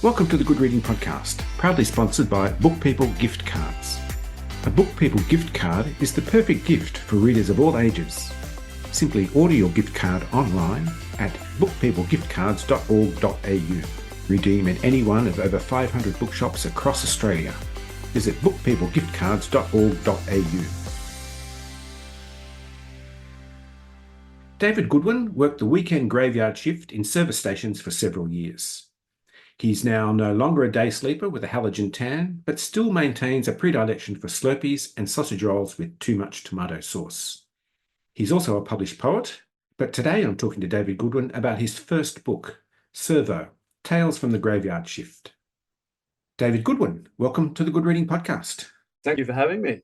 Welcome to the Good Reading Podcast, proudly sponsored by Book People Gift Cards. A Book People gift card is the perfect gift for readers of all ages. Simply order your gift card online at bookpeoplegiftcards.org.au. Redeem at any one of over 500 bookshops across Australia. Visit bookpeoplegiftcards.org.au. David Goodwin worked the weekend graveyard shift in service stations for several years. He's now no longer a day sleeper with a halogen tan, but still maintains a predilection for Slurpees and sausage rolls with too much tomato sauce. He's also a published poet, but today I'm talking to David Goodwin about his first book, Servo, Tales from the Graveyard Shift. David Goodwin, welcome to the Good Reading Podcast. Thank you for having me.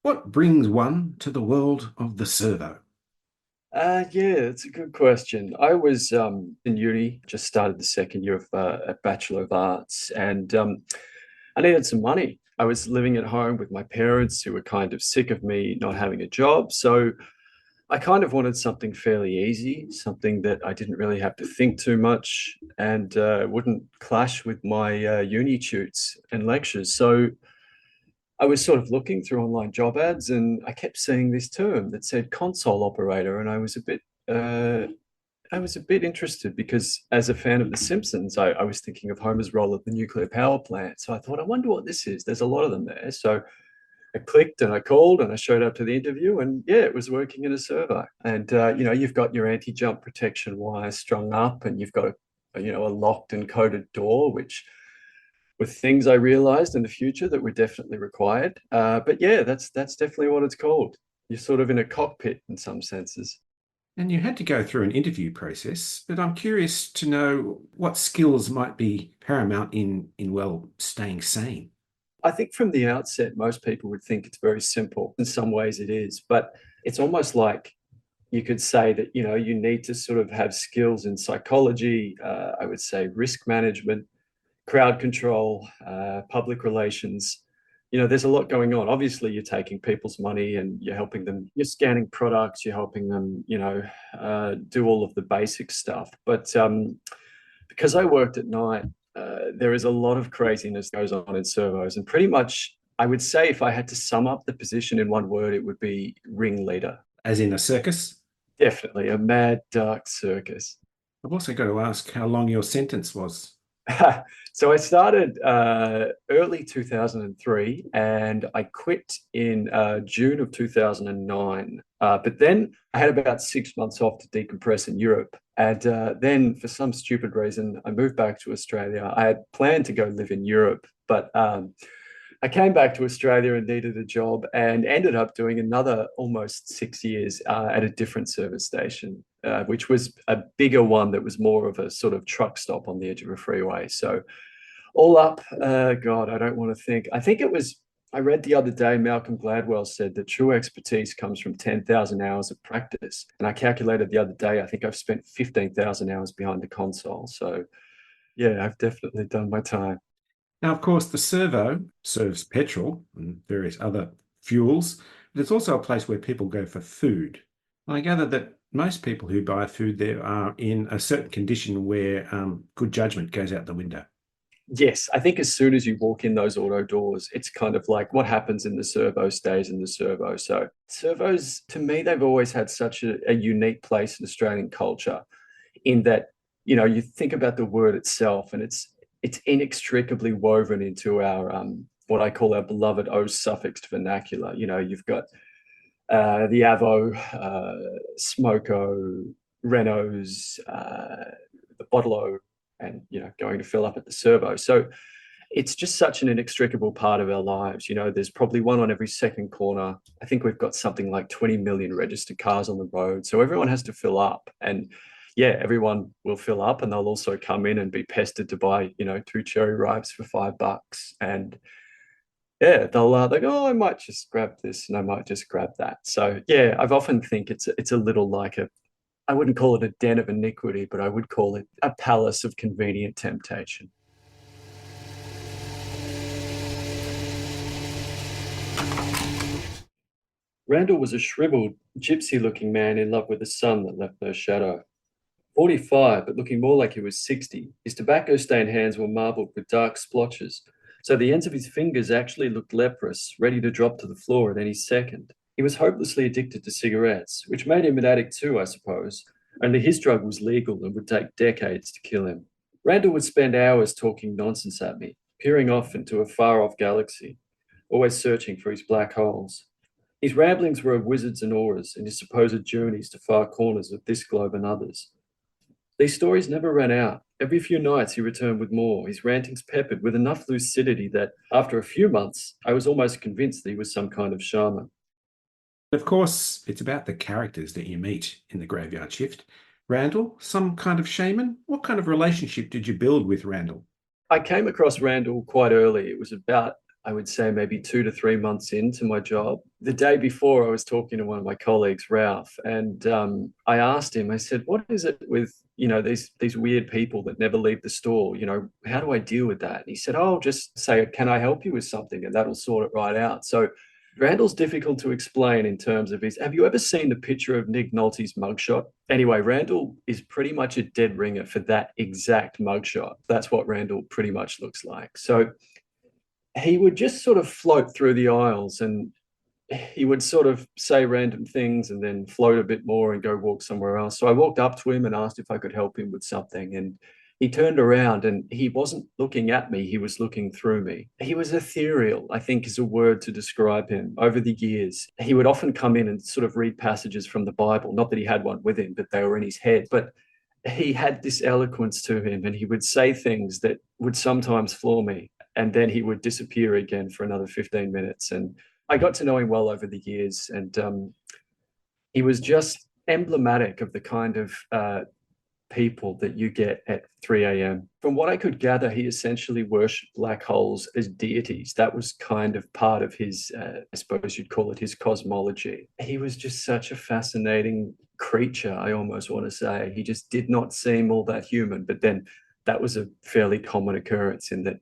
What brings one to the world of the servo? It's a good question. I was in uni, just started the second year of a Bachelor of Arts, and I needed some money. I was living at home with my parents who were kind of sick of me not having a job. So I kind of wanted something fairly easy, something that I didn't really have to think too much and wouldn't clash with my uni tutes and lectures. So I was sort of looking through online job ads and I kept seeing this term that said console operator, and I was a bit interested because as a fan of The Simpsons, I was thinking of Homer's role at the nuclear power plant. So I thought, I wonder what this is. There's a lot of them there. So I clicked and I called and I showed up to the interview, and yeah, it was working in a servo. And you've got your anti-jump protection wire strung up, and you've got a locked and coded door, which with things I realized in the future that were definitely required. But yeah, that's definitely what it's called. You're sort of in a cockpit in some senses. And you had to go through an interview process, but I'm curious to know what skills might be paramount in staying sane. I think from the outset, most people would think it's very simple. In some ways it is, but it's almost like you could say that, you need to sort of have skills in psychology, I would say risk management, crowd control, public relations. There's a lot going on. Obviously, you're taking people's money and you're helping them. You're scanning products. You're helping them, do all of the basic stuff. But because I worked at night, there is a lot of craziness goes on in servos. And pretty much, I would say if I had to sum up the position in one word, it would be ringleader. As in a circus? Definitely, a mad, dark circus. I've also got to ask how long your sentence was. So I started early 2003 and I quit in June of 2009. But then I had about 6 months off to decompress in Europe. And then for some stupid reason, I moved back to Australia. I had planned to go live in Europe, but I came back to Australia and needed a job and ended up doing another almost 6 years at a different service station, which was a bigger one that was more of a sort of truck stop on the edge of a freeway. So all up, God, I don't want to think. I think it was, I read the other day, Malcolm Gladwell said that true expertise comes from 10,000 hours of practice. And I calculated the other day, I think I've spent 15,000 hours behind the console. So yeah, I've definitely done my time. Now, of course, the servo serves petrol and various other fuels, but it's also a place where people go for food. I gather that most people who buy food there are in a certain condition where good judgment goes out the window. Yes, I think as soon as you walk in those auto doors, it's kind of like what happens in the servo stays in the servo. So servos, to me, they've always had such a unique place in Australian culture in that, you think about the word itself and it's inextricably woven into our what I call our beloved O suffixed vernacular. You've got the Avo, Smoko, Renos, the Bottle-O, and going to fill up at the servo. So it's just such an inextricable part of our lives. There's probably one on every second corner. I think we've got something like 20 million registered cars on the road. So everyone has to fill up. And yeah, everyone will fill up and they'll also come in and be pestered to buy, 2 cherry ripes for $5. And yeah, they'll go, oh, I might just grab this and I might just grab that. So yeah, I've often think it's a little like I wouldn't call it a den of iniquity, but I would call it a palace of convenient temptation. Randall was a shriveled, gypsy-looking man in love with a sun that left no shadow. 45, but looking more like he was 60. His tobacco-stained hands were marbled with dark splotches, so the ends of his fingers actually looked leprous, ready to drop to the floor at any second. He was hopelessly addicted to cigarettes, which made him an addict too, I suppose. Only his drug was legal and would take decades to kill him. Randall would spend hours talking nonsense at me, peering off into a far-off galaxy, always searching for his black holes. His ramblings were of wizards and auras and his supposed journeys to far corners of this globe and others. These stories never ran out. Every few nights he returned with more, his rantings peppered with enough lucidity that, after a few months, I was almost convinced that he was some kind of shaman. Of course, it's about the characters that you meet in the graveyard shift. Randall, some kind of shaman? What kind of relationship did you build with Randall? I came across Randall quite early. It was about, I would say, maybe 2 to 3 months into my job. The day before, I was talking to one of my colleagues, Ralph, and I asked him, I said, what is it with, these weird people that never leave the store? How do I deal with that? And he said, oh, just say, can I help you with something? And that'll sort it right out. So Randall's difficult to explain in terms of have you ever seen the picture of Nick Nolte's mugshot? Anyway, Randall is pretty much a dead ringer for that exact mugshot. That's what Randall pretty much looks like. So he would just sort of float through the aisles and he would sort of say random things and then float a bit more and go walk somewhere else. So I walked up to him and asked if I could help him with something. And he turned around and he wasn't looking at me, he was looking through me. He was ethereal, I think is a word to describe him. Over the years, he would often come in and sort of read passages from the Bible. Not that he had one with him, but they were in his head. But he had this eloquence to him and he would say things that would sometimes floor me. And then he would disappear again for another 15 minutes. And I got to know him well over the years. And he was just emblematic of the kind of people that you get at 3 a.m. From what I could gather, he essentially worshipped black holes as deities. That was kind of part of his, I suppose you'd call it his cosmology. He was just such a fascinating creature, I almost want to say. He just did not seem all that human. But then that was a fairly common occurrence in that,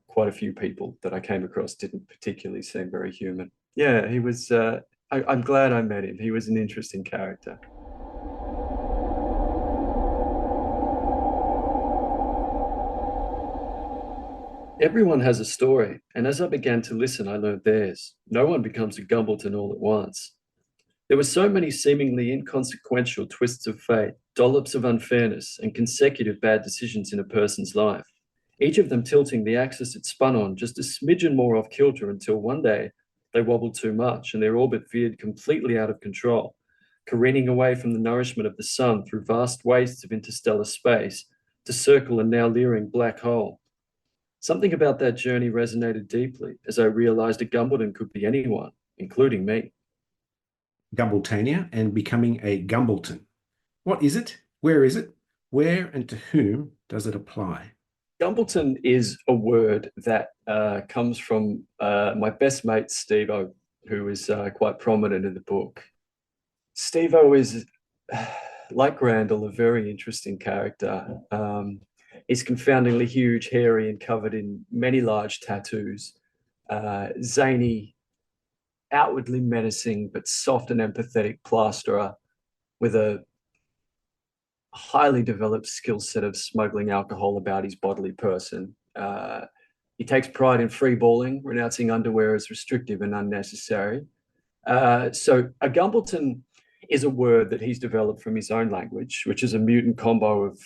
quite a few people that I came across didn't particularly seem very human. Yeah, he was, I'm glad I met him. He was an interesting character. Everyone has a story, and as I began to listen, I learned theirs. No one becomes a Gumbleton all at once. There were so many seemingly inconsequential twists of fate, dollops of unfairness, and consecutive bad decisions in a person's life, each of them tilting the axis it spun on just a smidgen more off kilter until one day they wobbled too much and their orbit veered completely out of control, careening away from the nourishment of the sun through vast wastes of interstellar space to circle a now leering black hole. Something about that journey resonated deeply as I realized a Gumbleton could be anyone, including me. Gumbletania and becoming a Gumbleton. What is it? Where is it? Where and to whom does it apply? Gumbleton is a word that comes from my best mate, Steve-O, who is quite prominent in the book. Steve-O is, like Randall, a very interesting character. He's confoundingly huge, hairy, and covered in many large tattoos. Zany, outwardly menacing, but soft and empathetic plasterer with a highly developed skill set of smuggling alcohol about his bodily person. He takes pride in freeballing, renouncing underwear as restrictive and unnecessary. So a Gumbleton is a word that he's developed from his own language, which is a mutant combo of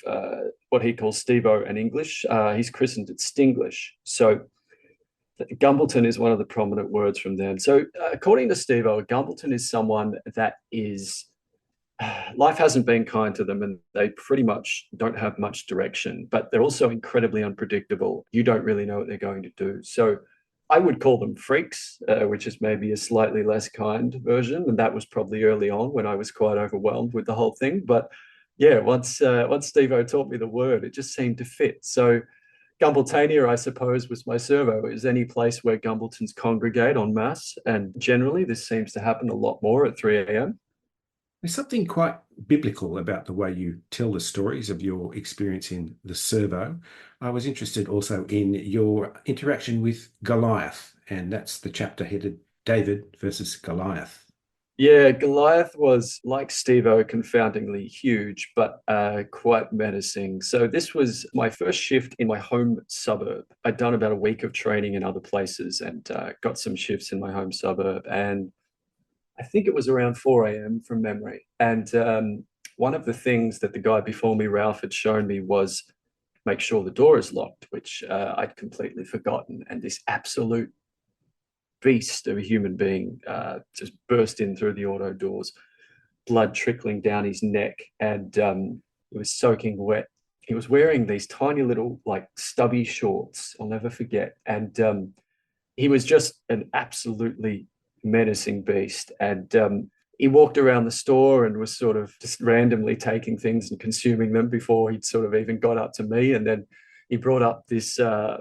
what he calls Steve-O and English. He's christened it Stinglish. So Gumbleton is one of the prominent words from them. So according to Steve-O, a Gumbleton is someone that is, life hasn't been kind to them and they pretty much don't have much direction, but they're also incredibly unpredictable. You don't really know what they're going to do. So I would call them freaks, which is maybe a slightly less kind version. And that was probably early on when I was quite overwhelmed with the whole thing. But yeah, once Steve-O taught me the word, it just seemed to fit. So Gumbletania, I suppose, was my servo. Is any place where Gumbletons congregate en masse. And generally, this seems to happen a lot more at 3 a.m. There's something quite biblical about the way you tell the stories of your experience in the Servo. I was interested also in your interaction with Goliath, and that's the chapter headed David versus Goliath. Yeah, Goliath was like Steve-O, confoundingly huge, but quite menacing. So this was my first shift in my home suburb. I'd done about a week of training in other places and got some shifts in my home suburb. And I think it was around 4 a.m. from memory. And one of the things that the guy before me, Ralph, had shown me was make sure the door is locked, which I'd completely forgotten. And this absolute beast of a human being just burst in through the auto doors, blood trickling down his neck, and it was soaking wet. He was wearing these tiny little, like, stubby shorts. I'll never forget. And he was just an absolutely menacing beast. And he walked around the store and was sort of just randomly taking things and consuming them before he'd sort of even got up to me. And then he brought up this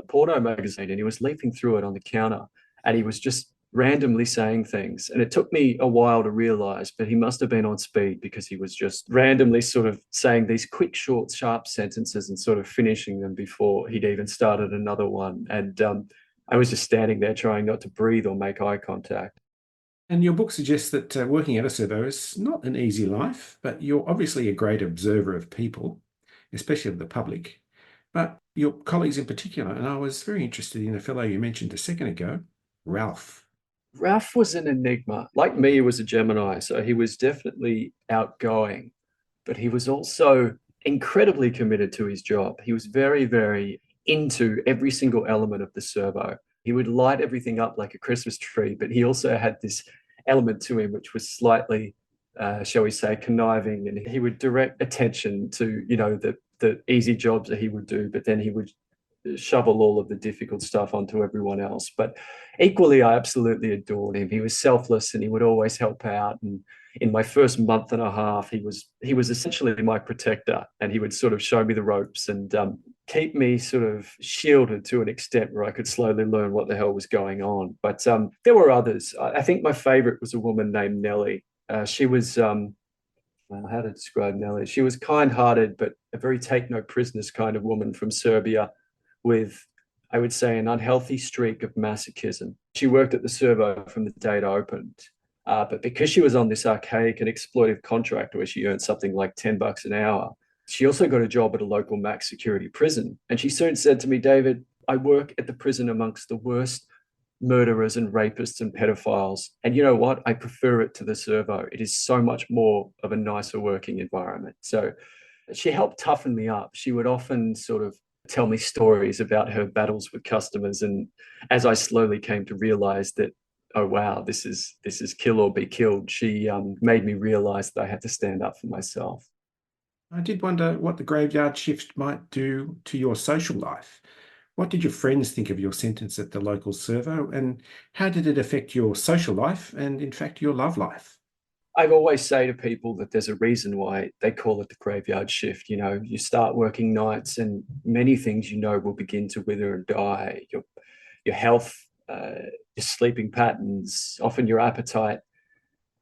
porno magazine and he was leafing through it on the counter and he was just randomly saying things. And it took me a while to realize, but he must have been on speed because he was just randomly sort of saying these quick, short, sharp sentences and sort of finishing them before he'd even started another one. And I was just standing there trying not to breathe or make eye contact. And your book suggests that working at a servo is not an easy life, but you're obviously a great observer of people, especially of the public, but your colleagues in particular. And I was very interested in a fellow you mentioned a second ago, Ralph. Ralph was an enigma. Like me, he was a Gemini, so he was definitely outgoing, but he was also incredibly committed to his job. He was very, very into every single element of the servo. He would light everything up like a Christmas tree, but he also had this element to him which was slightly, shall we say, conniving, and he would direct attention to, the easy jobs that he would do, but then he would shovel all of the difficult stuff onto everyone else. But equally, I absolutely adored him. He was selfless and he would always help out. And in my first month and a half, he was essentially my protector, and he would sort of show me the ropes and keep me sort of shielded to an extent where I could slowly learn what the hell was going on. But there were others. I think my favorite was a woman named Nellie. She was well, how to describe Nellie? She was kind-hearted, but a very take no prisoners kind of woman from Serbia with, I would say, an unhealthy streak of masochism. She worked at the Servo from the day it opened. But because she was on this archaic and exploitive contract where she earned something like $10 an hour, she also got a job at a local max security prison. And she soon said to me, David, I work at the prison amongst the worst murderers and rapists and pedophiles. And you know what? I prefer it to the Servo. It is so much more of a nicer working environment. So she helped toughen me up. She would often sort of tell me stories about her battles with customers. And as I slowly came to realize that, oh wow, this is kill or be killed, she made me realize that I had to stand up for myself. I did wonder what the graveyard shift might do to your social life. What did your friends think of your sentence at the local servo, and how did it affect your social life and, in fact, your love life? I've always say to people that there's a reason why they call it the graveyard shift. You start working nights and many things will begin to wither and die. Your health, your sleeping patterns, often your appetite.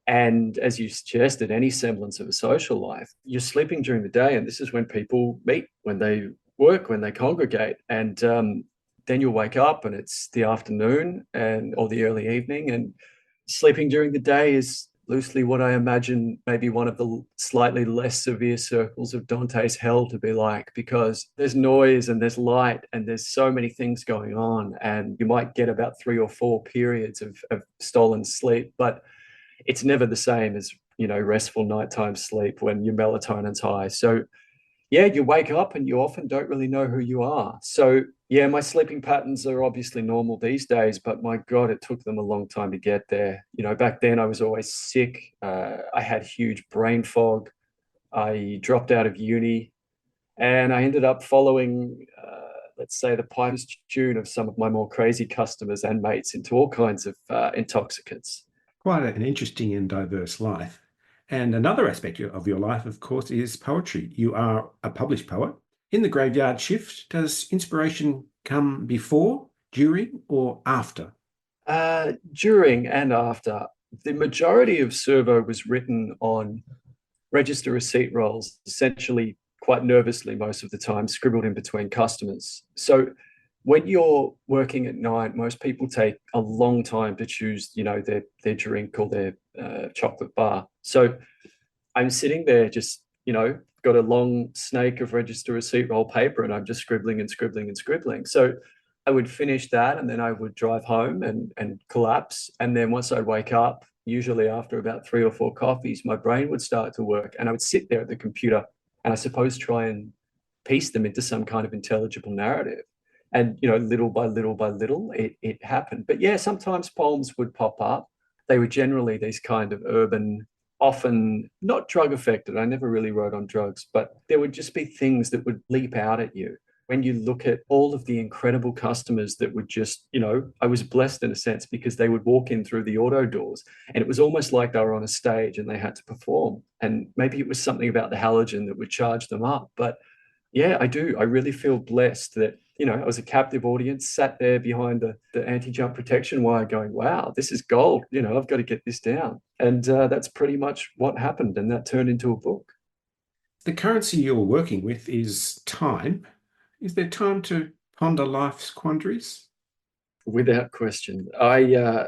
And as you suggested, any semblance of a social life, you're sleeping during the day. And this is when people meet, when they work, when they congregate. And then you'll wake up and it's the afternoon or the early evening. And sleeping during the day is loosely what I imagine maybe one of the slightly less severe circles of Dante's hell to be like, because there's noise and there's light and there's so many things going on. And you might get about 3 or 4 periods of stolen sleep, but it's never the same as, restful nighttime sleep when your melatonin's high. So yeah, you wake up and you often don't really know who you are. So yeah, my sleeping patterns are obviously normal these days, but my God, it took them a long time to get there. Back then I was always sick. I had huge brain fog. I dropped out of uni and I ended up following, let's say, the piper's tune of some of my more crazy customers and mates into all kinds of intoxicants. Quite an interesting and diverse life. And another aspect of your life, of course, is poetry. You are a published poet. In the graveyard shift, does inspiration come before, during, or after? During and after. The majority of Servo was written on register receipt rolls, essentially quite nervously most of the time, scribbled in between customers. So when you're working at night, most people take a long time to choose, their drink or their chocolate bar. So I'm sitting there just, got a long snake of register receipt roll paper and I'm just scribbling and scribbling and scribbling. So I would finish that and then I would drive home and collapse. And then once I'd wake up, usually after about 3 or 4 coffees, my brain would start to work and I would sit there at the computer and I suppose try and piece them into some kind of intelligible narrative. And, little by little by little, it happened. But yeah, sometimes poems would pop up. They were generally these kind of urban, often not drug affected. I never really wrote on drugs, but there would just be things that would leap out at you when you look at all of the incredible customers that would just, I was blessed in a sense because they would walk in through the auto doors and it was almost like they were on a stage and they had to perform. And maybe it was something about the halogen that would charge them up. But yeah, I do. I really feel blessed that, I was a captive audience, sat there behind the anti-jump protection wire going, wow, this is gold. I've got to get this down. And that's pretty much what happened. And that turned into a book. The currency you're working with is time. Is there time to ponder life's quandaries? Without question. I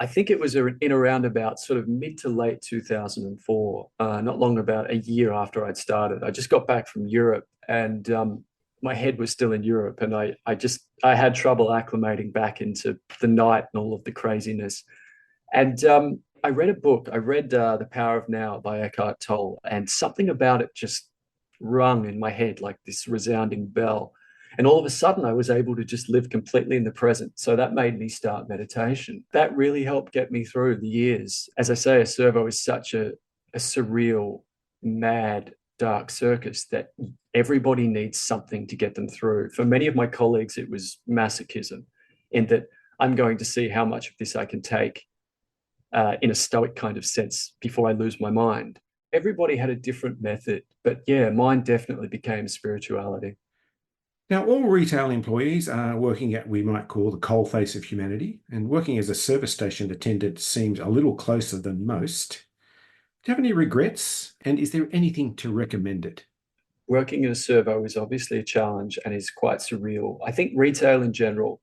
think it was in around about sort of mid to late 2004, not long about a year after I'd started. I just got back from Europe and my head was still in Europe and I had trouble acclimating back into the night and all of the craziness. And I read a book. I read The Power of Now by Eckhart Tolle, and something about it just rung in my head like this resounding bell. And all of a sudden, I was able to just live completely in the present. So that made me start meditation. That really helped get me through the years. As I say, a servo is such a surreal, mad, dark circus that everybody needs something to get them through. For many of my colleagues, it was masochism, in that I'm going to see how much of this I can take in a stoic kind of sense before I lose my mind. Everybody had a different method, but yeah, mine definitely became spirituality. Now, all retail employees are working at what we might call the coalface of humanity, and working as a service station attendant seems a little closer than most. Do you have any regrets, and is there anything to recommend it? Working in a servo is obviously a challenge and is quite surreal. I think retail in general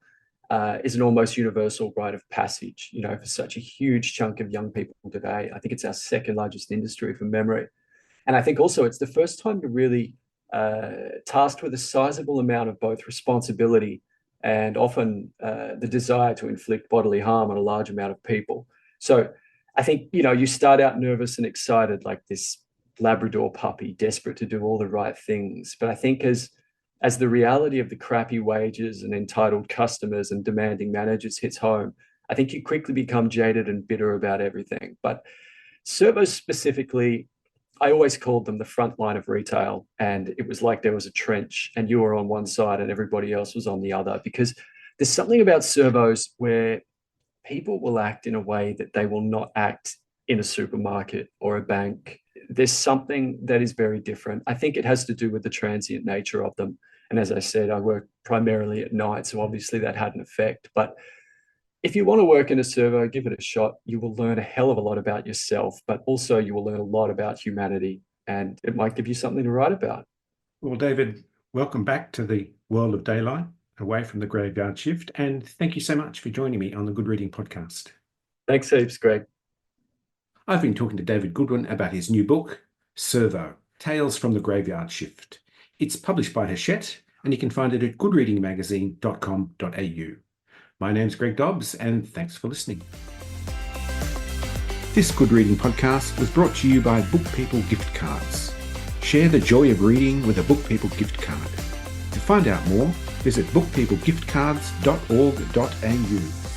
is an almost universal rite of passage, for such a huge chunk of young people today. I think it's our second largest industry from memory. And I think also it's the first time to really tasked with a sizable amount of both responsibility and often the desire to inflict bodily harm on a large amount of people. So I think, you start out nervous and excited like this Labrador puppy, desperate to do all the right things. But I think as the reality of the crappy wages and entitled customers and demanding managers hits home, I think you quickly become jaded and bitter about everything. But servos specifically, I always called them the front line of retail. And it was like there was a trench and you were on one side and everybody else was on the other, because there's something about servos where people will act in a way that they will not act in a supermarket or a bank. There's something that is very different. I think it has to do with the transient nature of them. And as I said, I work primarily at night, so obviously that had an effect. But if you want to work in a servo, give it a shot. You will learn a hell of a lot about yourself, but also you will learn a lot about humanity, and it might give you something to write about. Well, David, welcome back to the world of daylight, away from the graveyard shift, and thank you so much for joining me on the Good Reading podcast. Thanks heaps, Greg. I've been talking to David Goodwin about his new book, Servo, Tales from the Graveyard Shift. It's published by Hachette, and you can find it at goodreadingmagazine.com.au. My name's Greg Dobbs, and thanks for listening. This Good Reading podcast was brought to you by Book People Gift Cards. Share the joy of reading with a Book People gift card. To find out more, visit bookpeoplegiftcards.org.au.